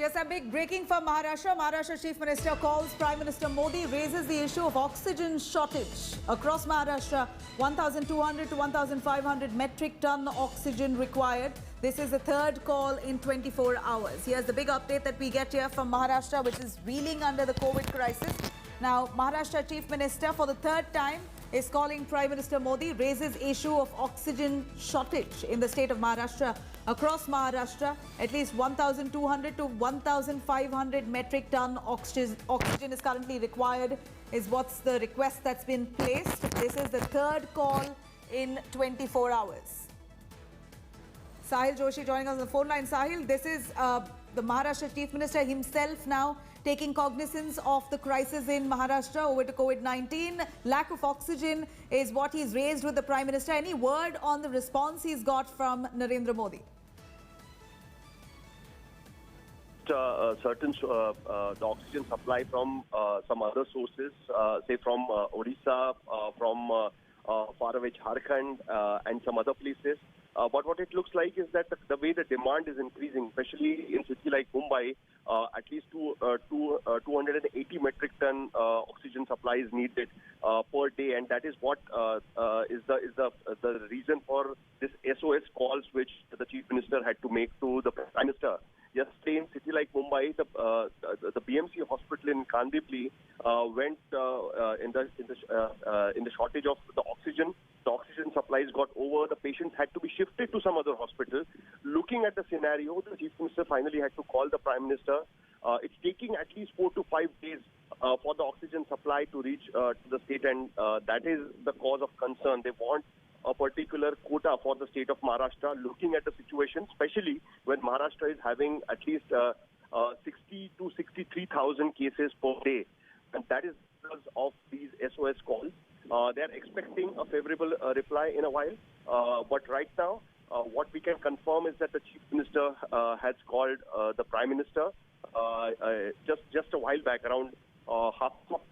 Yes, a big breaking from Maharashtra. Maharashtra Chief Minister calls Prime Minister Modi, raises the issue of oxygen shortage. Across Maharashtra, 1,200 to 1,500 metric ton oxygen required. This is the third call in 24 hours. Here's the big update that we get here from Maharashtra, which is reeling under the COVID crisis. Now, Maharashtra Chief Minister, for the third time, is calling Prime Minister Modi, raises issue of oxygen shortage in the state of Maharashtra. Across Maharashtra, at least 1,200 to 1,500 metric ton oxygen is currently required, is what's the request that's been placed. This is the third call in 24 hours. Sahil Joshi joining us on the phone line. Sahil, this is the Maharashtra Chief Minister himself now taking cognizance of the crisis in Maharashtra over to COVID-19. Lack of oxygen is what he's raised with the Prime Minister. Any word on the response he's got from Narendra Modi? The oxygen supply from some other sources, say from Odisha, from faraway Jharkhand and some other places. But what it looks like is that the way the demand is increasing, especially in city like Mumbai, at least 280 metric ton oxygen supply is needed per day, and that is what is the reason for this SOS calls which the Chief Minister had to make to the Prime Minister. Yesterday, in city like Mumbai, the BMC hospital in Kandivali went in the shortage of the oxygen. The oxygen supplies got over. The patients had to be shifted to some other hospital. Looking at the scenario, the Chief Minister finally had to call the Prime Minister. It's taking at least 4 to 5 days for the oxygen supply to reach to the state, and that is the cause of concern. They want a particular quota for the state of Maharashtra, looking at the situation, especially when Maharashtra is having at least 60 to 63,000 cases per day. And that is because of these SOS calls. They are expecting a favorable reply in a while. But right now, what we can confirm is that the Chief Minister has called the Prime Minister just a while back, around half of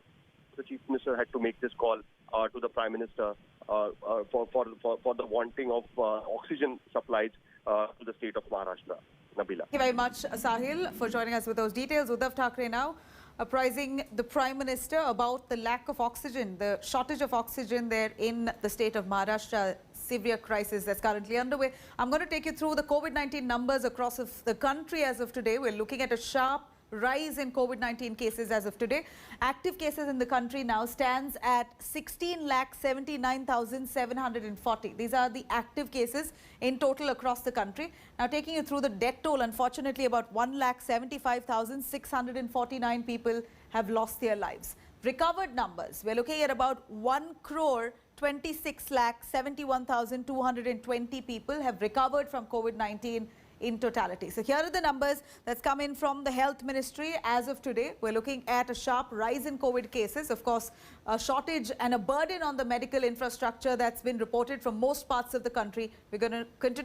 the Chief Minister had to make this call to the Prime Minister for the wanting of oxygen supplies to the state of Maharashtra. Nabila. Thank you very much, Sahil, for joining us with those details. Uddhav Thackeray now apprising the Prime Minister about the lack of oxygen, the shortage of oxygen there in the state of Maharashtra, severe crisis that's currently underway. I'm going to take you through the COVID-19 numbers across the country as of today. We're looking at a sharp rise in COVID-19 cases as of today. Active cases in the country now stands at 16,79,740. These are the active cases in total across the country. Now taking you through the death toll, unfortunately about 1,75,649 people have lost their lives. Recovered numbers, we're looking at about 1,26,71,220 people have recovered from COVID-19 in totality. So here are the numbers that's come in from the Health Ministry as of today. We're looking at a sharp rise in COVID cases. Of course, a shortage and a burden on the medical infrastructure that's been reported from most parts of the country. We're going to continue